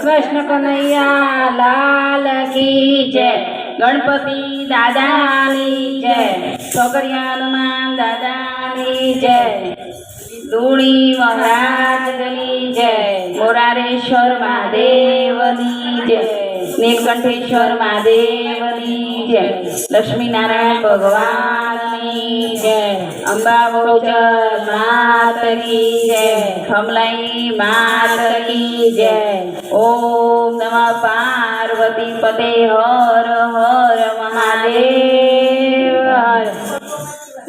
कृष्ण कन्हैया लाल की जय। गणपति दादानी जय। छोकरिया हनुमान दादानी जय। धूणी महाराज की जय। मोरारेश्वर महादेवनी जय। नीलकंठेश्वर महादेवनी जय। लक्ष्मी नारायण भगवान की जय। अंबा बोचर मात की जय। खमलाई मात की जय। ओम नमः पार्वती पते हर हर महादेव।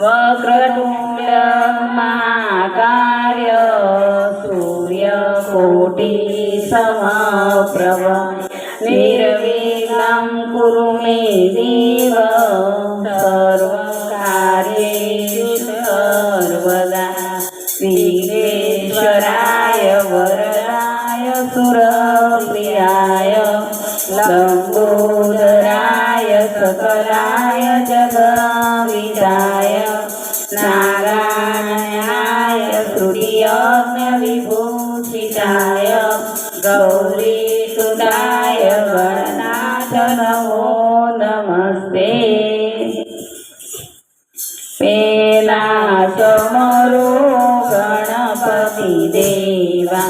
वक्रतुंड महाकाय सूर्यकोटि समप्रभ निर्विघ्नं कुरु मे देव सर्वकार्येषु सर्वदा। विघ्नेश्वराय वरदाय सुरप्रियाय लंबोदराय सकलाय जगविदाय नारायणाय तृतीयज्ञविभूषिताय गौरीसुताय गणनाथ नमो नमस्ते। पेला समरो गणपति देवा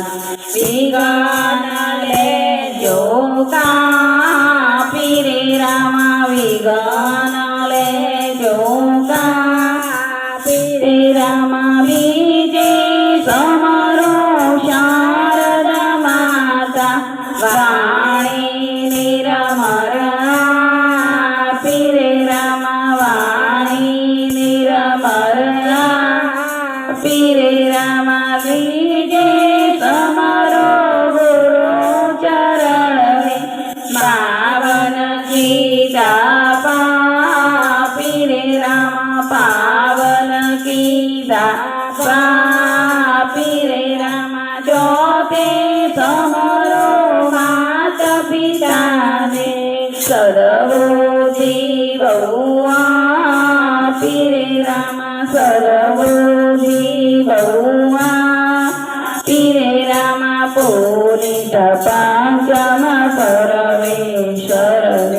विघ्न लेजो कापी रे रामा विघ्न लेजो कापी रे रामा। विजय समरो शारदा माता वाणी निरमर रे रामा वाणी निरमर रे रामा। विजय समरो गुरु चरण में पावन गीता पापी रे रामा पावन गीता पापी रे रामा। ज्योति समरो मात पिता ने सर्वो जीवौआ रे रामा सर्वो जीवौआ रे रामा। पूरित पंचम परमेश्वर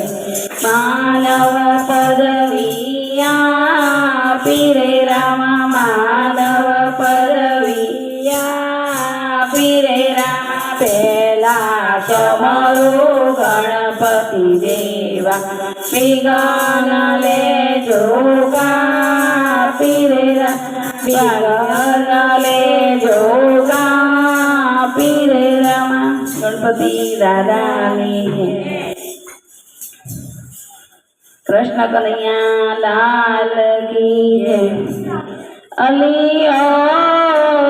मानव पदविया रे रामा मानव पदविया रे रामा। पेला समरो गणपति देवा विघ्न लेजो कापी रे विघ्न लेजो कापी रे रामा। गणपति दादानी कृष्ण कन्हैया लाल की जय। अलियो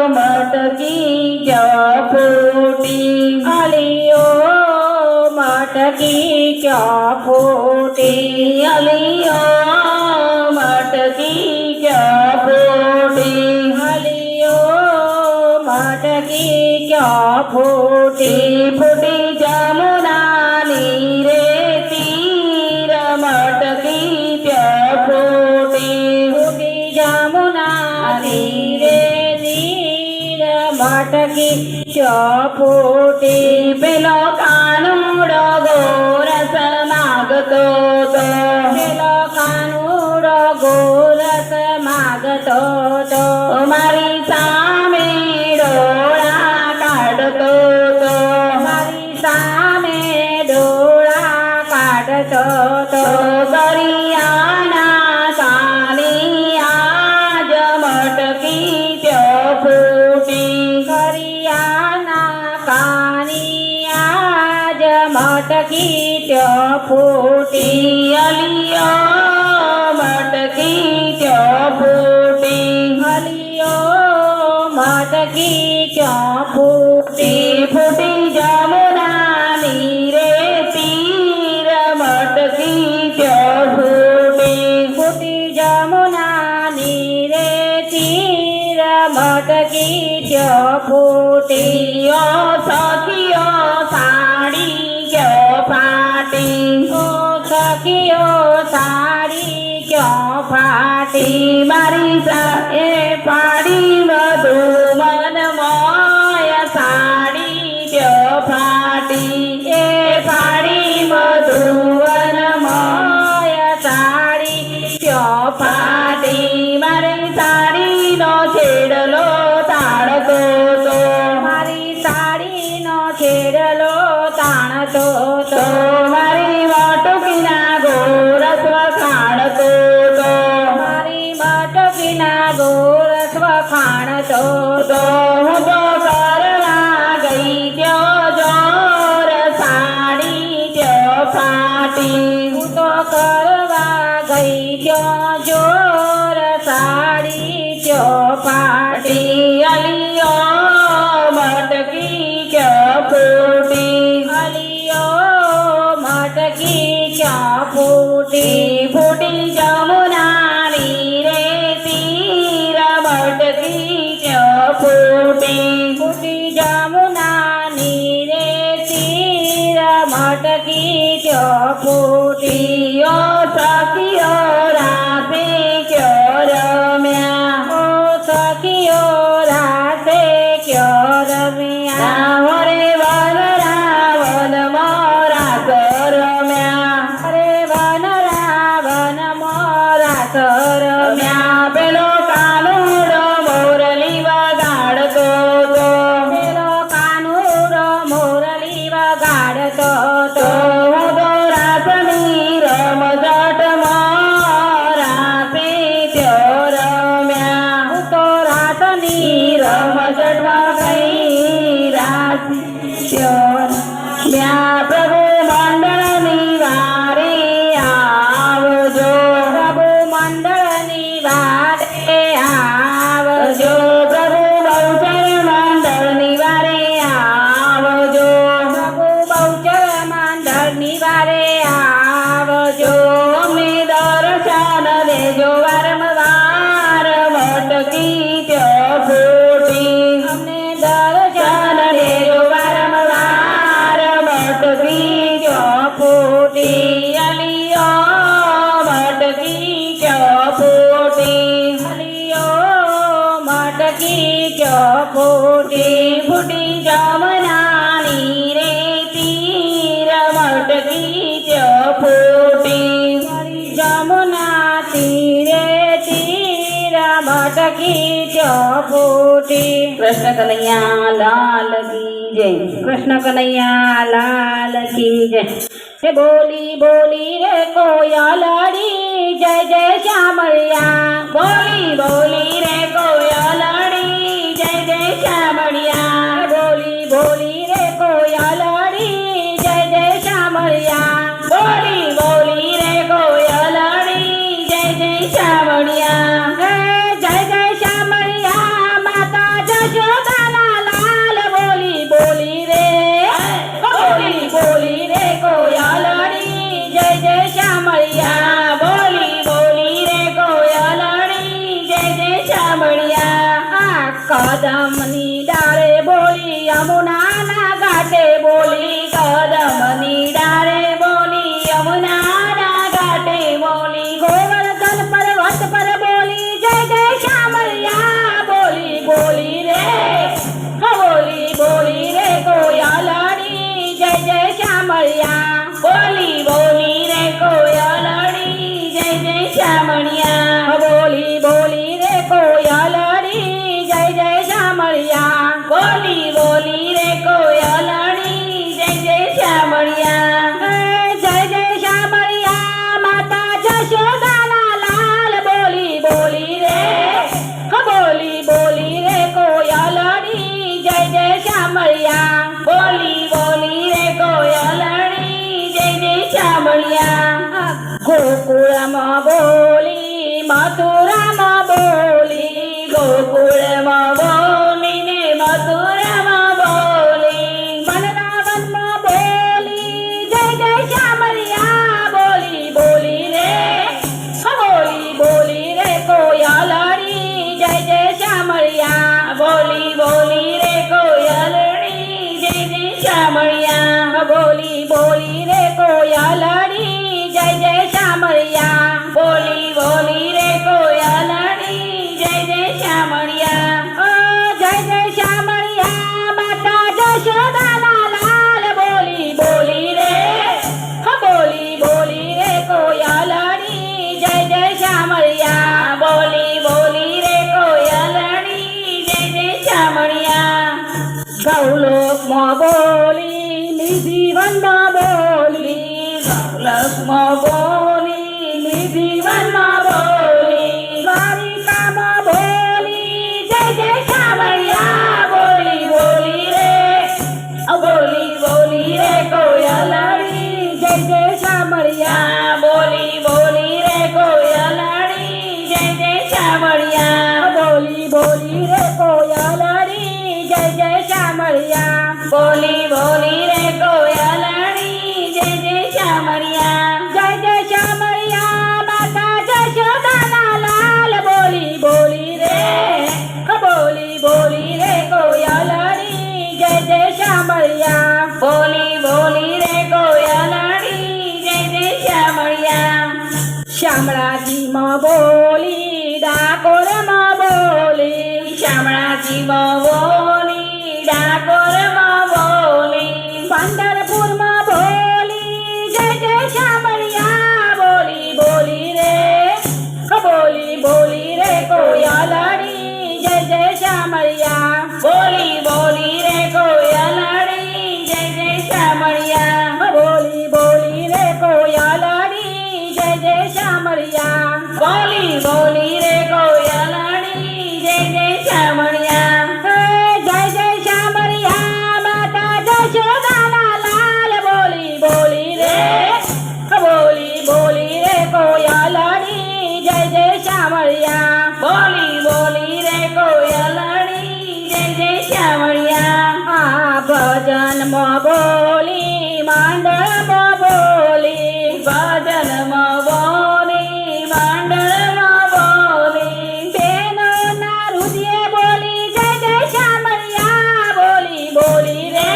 मटकी क्या फूटी अलियो मटकी क्या फूटी अलियो मटकी क्या फूटी अलियो मटकी क्या फूटी। फूटी जमुना नीरे तीर मटकी क्या फूटी। फूटी जमुना नीरे तीर मटकी क्या फूटी। पेलो कानूड़ो गोरस मागतो तो पेलो कानूड़ो गोरस मागतो तो मारी सामे डोळा काढतो तो मारी सामे डोळा काढतो तो। करियाना कानी आज मटकी त्यो फूटी करियाना कानी आज मटकी त्यो फूटी। अलियो मटकी त्यो फूटी अलियो मटकी त्यो फूटी। फूटी जमुना नीरे तीर मटकी त्यो फूटी। फूटी जमुना नीरे तीर मटकी त्यो फूटी। ओ सखियो साड़ी क्यों ફાટી એ ફાડી મધુવન મોય સાડી ક્યો ફાટી મારી સાડીનો છેડલો તાણતો તો મારી સાડીનો છેડલો તાણતો તો મારી વાટુકીના ગોરસ વખાણતો તો મારી વાટુકીના ગોરસ વખાણતો તો હું તો કરવા ગઈ ત્યો જોર સાડી ત્યો ફાટી હું તો કરવા ગઈ ત્યો જોર સાડી ત્યો ફાટી અલિયો મટકી ક્યો ફૂટી અલિયો મટકી ક્યો ફૂટી ફૂટી જમુનાની રે તીર મટકી ક્યો ફૂટી ફૂટી જમુનાની રે તીર મટકી ક્યો ફૂટી ઓ સખીઓ રાતે ક્યો રમ્યા ઓ સખીઓ રાતે ક્યો રમ્યા હરે વન રાવણ મોરા રમ્યા હરે વન રાવણ મોરા રમ્યા પેલો કાનુડો મોરલી વગાડતો તો પેલો કાનુડો મોરલી વગાડતો તો હું તો રાસની રમઝટ રાતે ત્યો રમ્યા હું તો રાસની રમઝટમાં ગઈ રાતે ત્યો રમ્યા પ્રભુ મંડળની વારે આવજો પ્રભુ મંડળની વારે આવજો પ્રભુ બહુચર મંડળની વારે આવજો પ્રભુ બહુચર મંડળની વારે આવજો અમે દર્શન દેજો વારંવાર મટકી ત્યો ફૂટી અમને દર્શન દેજો વારંવાર મટકી ત્યો ફૂટી અલિયો મટકી ક્યો ફૂટી અલિયો મટકી ક્યો ફૂટી ફૂટી જમનાની રે તીર મટકી ક્યો ફૂટી જમુના તીરે તીર મટકી ક્યો ફૂટી કૃષ્ણ કનૈયા લાલ કી જય કૃષ્ણ કનૈયા લાલ કી જય હે બોલી બોલી રે કોયલડી જય જય શ્યામળિયા બોલી બોલી રે કોયલડી જય જય શ્યામળિયા બોલી બોલી રે કોયલડી જય જય શ્યામળિયા બોલી બોલી રે કોયલડી જય જય શ્યામળિયા હે જય જય શ્યામળિયા માતા જશોદાના લાલ બોલી બોલી રે બોલી બોલી રે કોયલડી જય જય શ્યામળિયા બોલી બોલી રે કોયલડી જય જય શ્યામળિયા કદમની ડાળે બોલી યમુનાના ઘાટે બોલી કદમની ડાળે બોલી યમુનાના ઘાટે બોલી ગોવર્ધન પર્વત પર બોલી જય જય શ્યામળિયા બોલી બોલી રે બોલી બોલી રે કોયલડી જય જય શ્યામળિયા બોલી બોલી રે કોયલડી જય જય શ્યામળિયા બોલી બોલી રે કોયલડી જય જય શ્યામળિયા બોલી બોલી રે કોયલડી જય જય શ્યામળિયા જય જય શ્યામળિયા માતા જશોદાના લાલ બોલી બોલી રે બોલી બોલી રે કોયલડી જય જય શ્યામળિયા બોલી બોલી રે કોયલડી જય જય શ્યામળિયા ગોકુળમાં બોલી મથુરામાં બોલી ગોકુળમાં બોલી ને મથુરામાં બોલી વનરાવનમાં બોલી જય જય શ્યામળિયા બોલી બોલી રે બોલી બોલી રે કોયલડી જય જય શ્યામળિયા બોલી બોલી રે કોયલડી જય જય શ્યામળિયા બોલી બોલી રે કોયલડી જય જય શ્યામળિયા બોલી વનમાં બોલી લીધી વનમાં બોલી દ્વારિકામાં બોલી જય જય શામળિયા બોલી બોલી રે બોલી બોલી રે કોયલડી જય જય શામળિયા બોલી બોલી રે કોયલડી જય જય શામળિયા બોલી બોલી રે કોયલડી જય જય શામળિયા બોલી બોલી રે કોયલડી જય જય શામળિયા જય જય શામળિયા માતા જશોદાના લાલ બોલી બોલી રે બોલી બોલી રે કોયલડી જય જય શામળિયા બોલી બોલી રે કોયલડી જય જય શામળિયા શામળાજીમાં બોલી ડાકોરમાં બોલી શામળાજીમાં બોલી ડાકોરમાં બોલી પંઢરપુરમાં બોલી જય જય શામળિયા બોલી બોલી રે બોલી બોલી રે કોયલડી જય જય શામળિયા બોલી બોલી રે કોયલડી જય જય શામળિયા બોલી બોલી રે કોયલડી જય જય શામળિયા બોલી બોલી રે કોયલડી જય જય શામળિયા જય જય શામળિયા માતા જશોદાના લાલ બોલી બોલી રે બોલી બોલી રે કોયલડી જય જય શામળિયા બોલી બોલી રે કોયલડી જય જય શામળિયા ભજનમાં બોલી માંડળમાં બોલી ભજનમાં બોલી માંડળમાં બોલી બેનોના હૃદય બોલી જય જય શામળિયા બોલી બોલી રે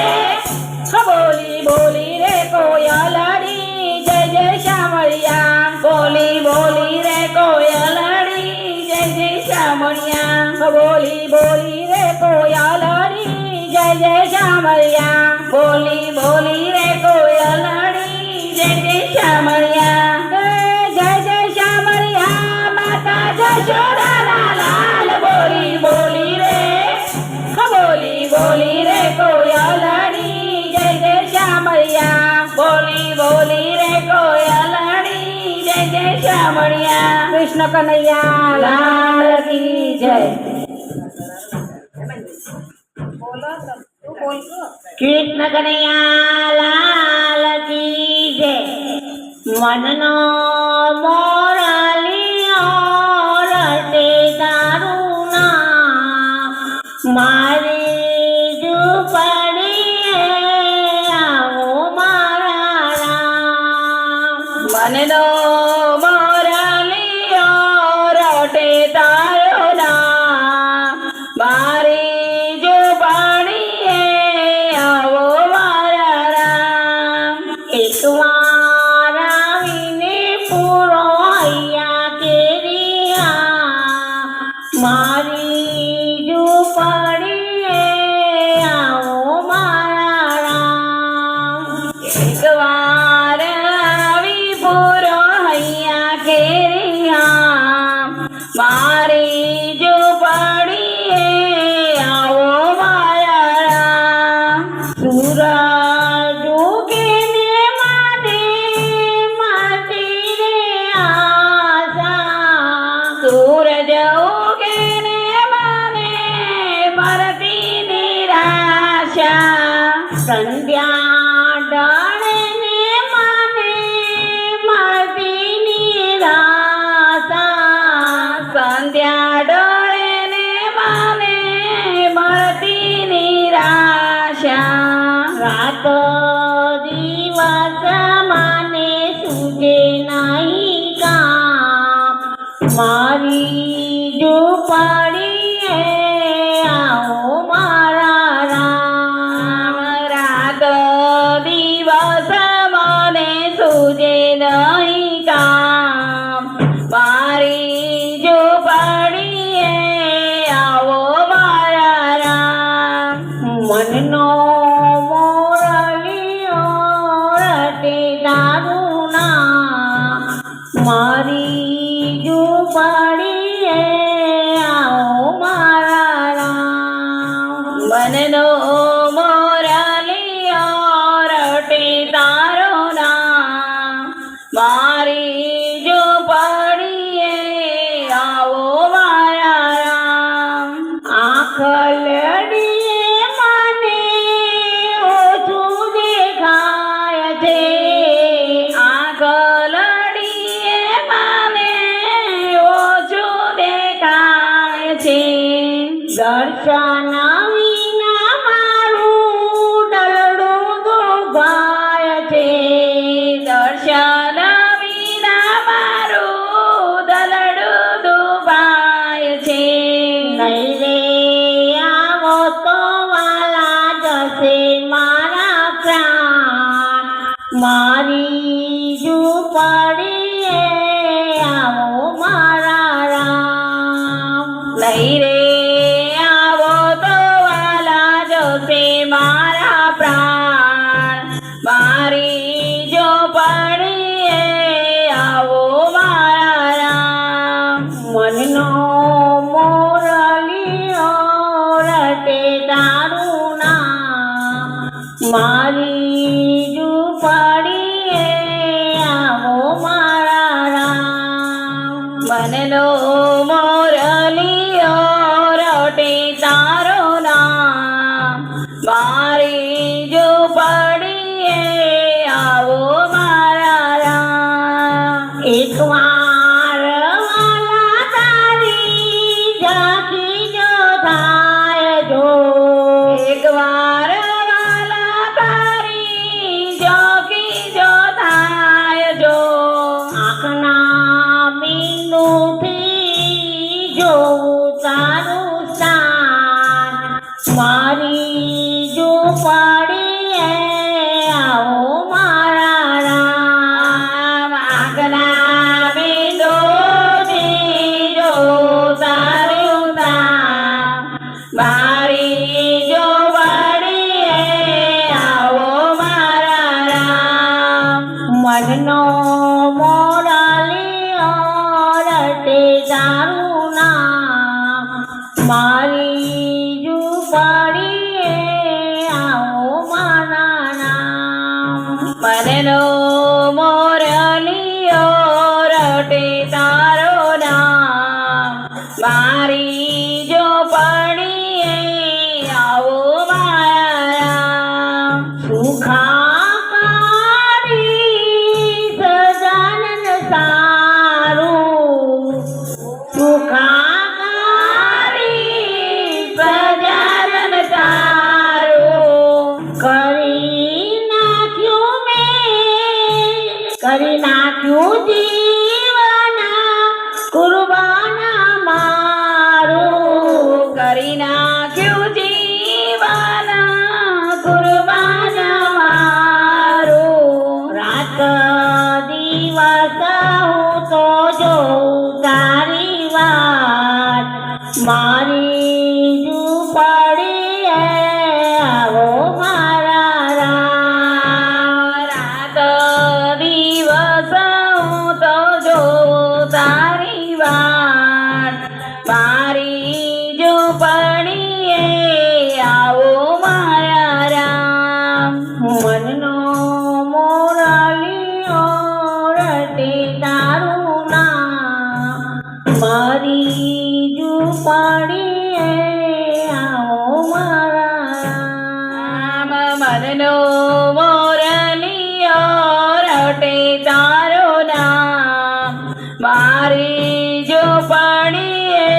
બોલી બોલી રે કોયલડી જય જય શામળિયા બોલી બોલી રે કોયલડી જય જય શામળિયા બોલી બોલી રે કોયલડી જય જય શામળિયા બોલી બોલી રે કોયલડી જય જય શામળિયા જય જય શામળિયા માતા જશોદાના લાલ બોલી બોલી રે બોલી બોલી રે કોયલડી જય જય શામળિયા બોલી બોલી રે કોયલડી જય જય શામળિયા કૃષ્ણ કનૈયા લાલ કી જય કૃષ્ણ કનૈયા લાલ કી જય મનનો મોરલિયો રટે તારું નામ મારી ઝૂંપડીએ આવો મારા રામ મનનો મોરલિયો રટે તારું નામ મારી ઝૂંપડીએ આવો મારા રામ એક વાર આવીને પૂરો હૈયા કેરિયા મારી ઝૂંપડીએ આવો મારા રામ એક વાર આવી પૂરો હૈયા કેરિયા મારી ઝૂંપડીએ આવો મારા રામ સૂરજ ઉગીને માને માટી રે આશા સૂરજ ઉગીને માને મરતી નિરાશા સંધ્યા ડાળને માને મળતી નિરાશા સંધ્યા ડોળને માને મળતી નિરાશા રાત દિવસ માને સુજે નહીં કામ મારી ઝૂંપડીએ આવો મારા રામ રાત દિવસ મને સુજે નહીં કામ મારી ઝૂંપડીએ આવો મારા રામ મનનો મોરલિયો રટે તારું નામ મારી ઝૂંપડીએ આવો મારા રામ મનનો મોરલિયો રટે તારું મારી ઝૂંપડીએ આવો મારા રામ નહીં રે આવો તો વાલા જોશે મારા પ્રાણ મારી ઝૂંપડીએ આવો મારા રામ મનનો મોરલીઓ રટે તારું નામ મારી ઝૂંપડીએ આવો મારા રામ મનનો મોરલીઓ રટે તારો નામ મારી ઝૂંપડીએ આવો મારા રામ એકવાર વાલા તારી ઝાંખી જો થાય જો એકવાર વાલા તારી ઝાંખી જો થાય જો આંખના બિંદુથી જોઉં તારું સ્થાન મારી ઝૂંપડીએ આવો મારા રામ આંખના બિંદુથી જોઉં તારું સ્થાન મારી ઝૂંપડીએ આવો મારા રામ મનનો મોરલીઓ રટે તારું નામ મારી ઝૂંપડીએ આવો મારા નામ મનનો મોરલીઓ રટે તારો નામ મારી ઝૂંપડીએ આવો મારા રામ સુખાકારી સજાનન સારું સુખાકારી સજાનન સારું કરી નાખ્યું જીવના કુરબાના મારું કરી નાખ્યું જીવના કુરબાના મારું રાત દિવસ હું તો જોઉં તારી વાત મારી ઝૂંપડીએ આવો મારા રામ રાત દિવસ હું તો જોઉં તારી વાત મારી ઝૂંપડીએ આવો મારા રામ મનનો મોરલીઓ રટે તારું નામ મારી ઝૂંપડીએ આવો મારા રામ મનનો મોરલીઓ રટે તારું નામ મારી ઝૂંપડીએ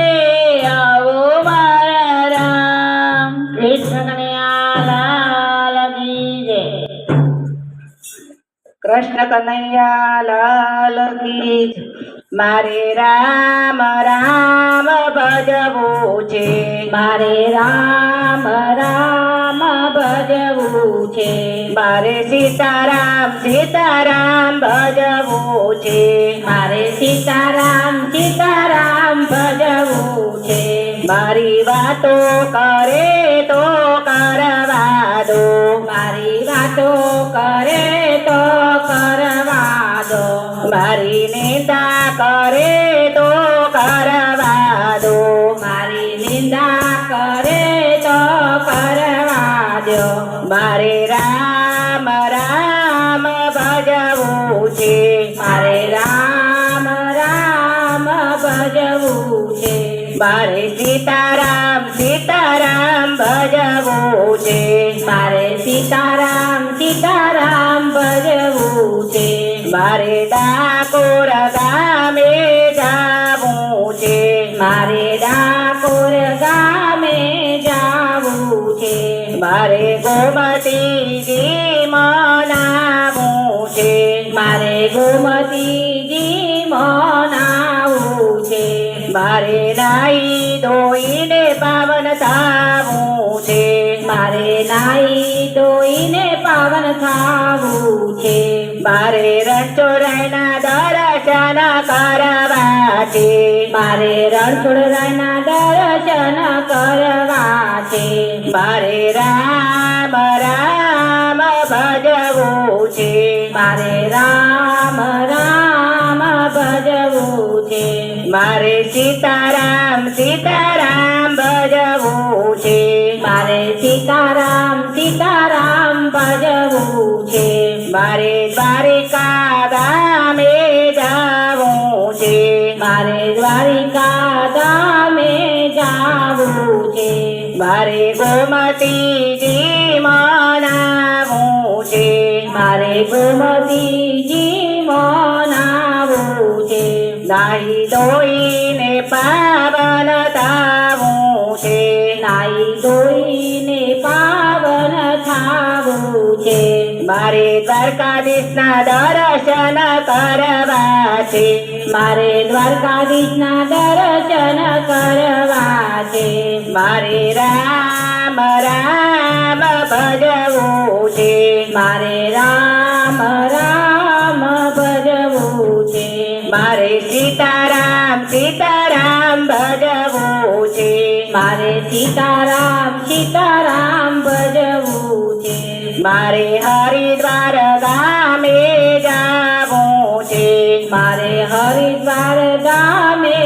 આવો મારા રામ કૃષ્ણ કનૈયા લાલ કી જય કૃષ્ણ કનૈયા લાલ કી જય મારે રામ રામ ભજવું છે મારે રામ રામ ભજવું છે મારે સીતારામ સીતારામ ભજવું છે મારે સીતારામ સીતારામ ભજવું છે મારી વાતો કરે તો કરવા દો મારી વાતો કરે તો કરવા દો મારી નિંદા કરે તો કરવા દો મારી નિંદા કરે તો કરવા દો મારે રામ રામ ભજવું છે મારે રામ રામ ભજવું છે મારે સીતારામ સીતારામ ભજવું છે મારે સીતારામ સીતારામ ભજવું છે મારે ડાકોર ગામે જાવું છે મારે ડાકોર ગામે જાવું છે મારે ગોમતીજી મનાવું છે મારે ગોમતીજી મનાવું છે મારે નાઈ ધોઈને પાવન થાવું છે મારે નાઈ ધોઈને પાવન થાવું છે મારે રણછોડરાયના દર્શન કરવા છે મારે રણછોડરાયના દર્શન કરવા છે મારે રામ રામ ભજવું છે મારે રામ રામ ભજવું છે મારે સીતારામ સીતારામ ભજવું છે મારે સીતારામ સીતારામ ભજવું છે મારે દ્વારિકા ધામે જાવું છે મારે દ્વારિકા ધામે જાવું છે મારે ગોમતીજી મનાવું છે મારે ગોમતીજી મનાવું છે નાહી ધોઈને પાવન થાવું છે નાઈ ધોઈને પાવન થાવું છે મારે દ્વારકાધીશના દર્શન કરવા છે મારે દ્વારકાધીશના દર્શન કરવા છે મારે રામ રામ ભજવું છે મારે રામ રામ ભજવું છે મારે સીતારામ સીતારામ ભજવું છે મારે સીતારામ સીતારામ ભજવું છે મારે હરિદ્વાર ગામે જાવું છે મારે હરિદ્વાર ગામે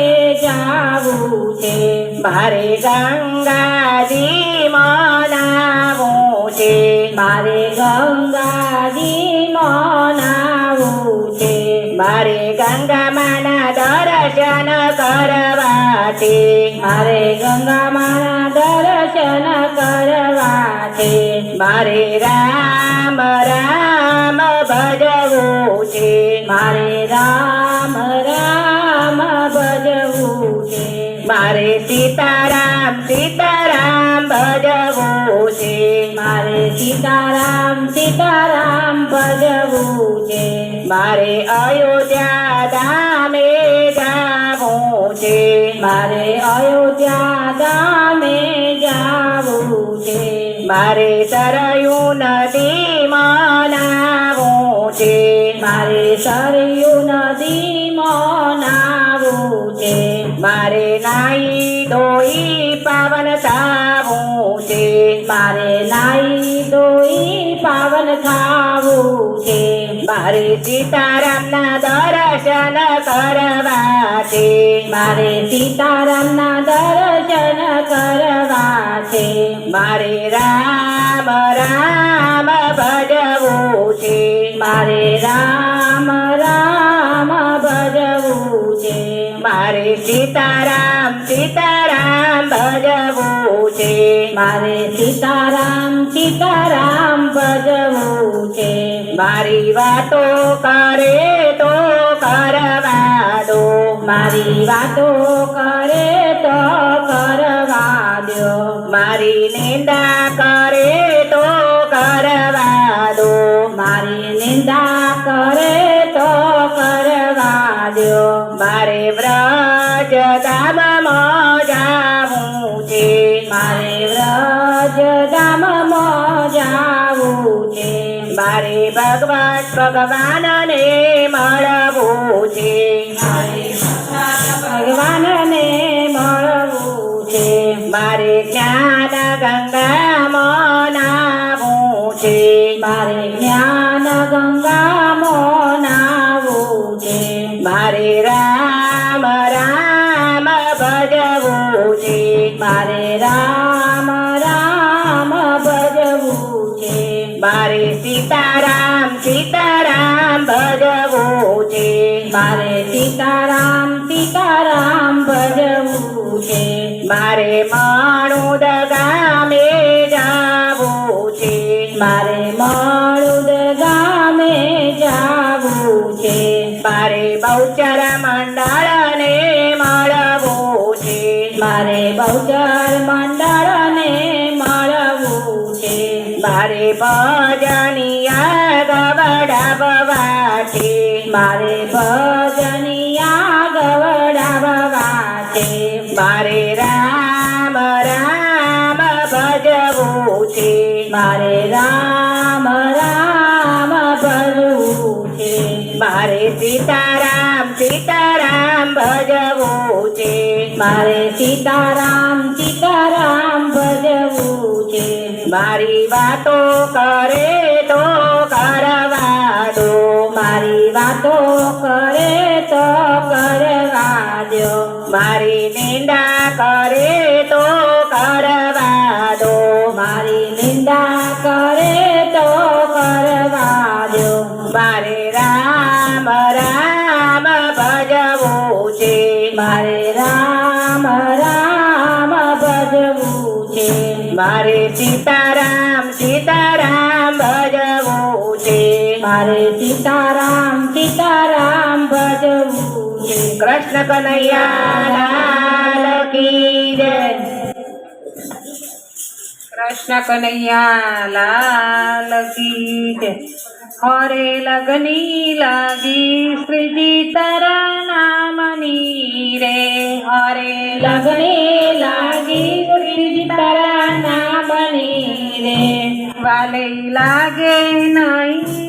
જાવું છે મારે ગંગાજી મનાવું છે મારે ગંગાજી મનાવું છે મારે ગંગામાના દર્શન કરવા છે મારે ગંગામાના દર્શન કરવા છે મારે રામ રામ ભજવું છે મારે રામ રામ ભજવું છે મારે સીતારામ સીતારામ ભજવું છે મારે સીતારામ સીતારામ ભજવું છે મારે અયોધ્યા ધામે જાવું છે મારે અયોધ્યા ગામે જાવું છે મારે સરયુ નદી મનાવું છે મારે સરયુ નદી મનાવું છે મારે નાઈ ધોઈ પાવન થાવું છે મારે નાઈ ધોઈ પાવન થાવું છે મારે સીતારામના દર્શન કરવા છે મારે સીતારામના દર્શન કરવા છે મારે રામ રામ ભજવું છે મારે રામ રામ ભજવું છે મારે સીતારામ સીતારામ ભજવું છે મારે સીતારામ સીતારામ ભજવું છે મારી વાતો કરે તો કરવા દો મારી વાતો કરે તો કરવા દો મારી નિંદા કરે તો કરવા દો મારી નિંદા કરે તો કરવા દો મારે વ્રજ ધામમાં જાવું છે મારે વ્રજ ધામમાં જાવું છે મારે ભગવાનને મળવું છે ભગવાનને મળવું છે મારે જ્ઞાન ગંગામાં નાવું છે મારે જ્ઞાન ગંગામાં નાવું છે મારે રામ રામ ભજવું છે મારે રામ રામ ભજવું છે મારે સીતારામ સીતારામ ભજવું છે મારે સીતારામ સીતારામ ભજવું છે મારે માણુદ ગામે જાવું છે મારે મળુદ ગામે જાવું છે મારે બહુચર મંડળને મળવું છે મારે બહુચર મંડળને મળવું છે મારે ભજનિયા ગવડાવવા છે મારે ભજનિયા ગવડાવવા છે મારે રામ રામ ભજવું છે મારે રામ રામ ભજવું મારે સીતારામ સીતારામ ભજવું છે મારે સીતારામ સીતારામ ભજવું છે મારી વાતો કરે તો કરવા દો મારી વાતો કરે તો કરવા દો મારી નિંદા કરે તો કરવા દો મારી નિંદા કરે તો કરવા દો મારે રામ રામ ભજવું છે મારે રામ રામ ભજવું છે મારે સીતારામ સીતારામ ભજવું છે મારે સીતારામ સીતારામ ભજવું છે કૃષ્ણ કનૈયા લાલ કી જય કૃષ્ણ કનૈયા લાલ કી જય હરે લગની લાગી શ્રીજી તારા નામની રે હરે લગને લાગી શ્રી તારા નામની રે વાલે લાગે નહીં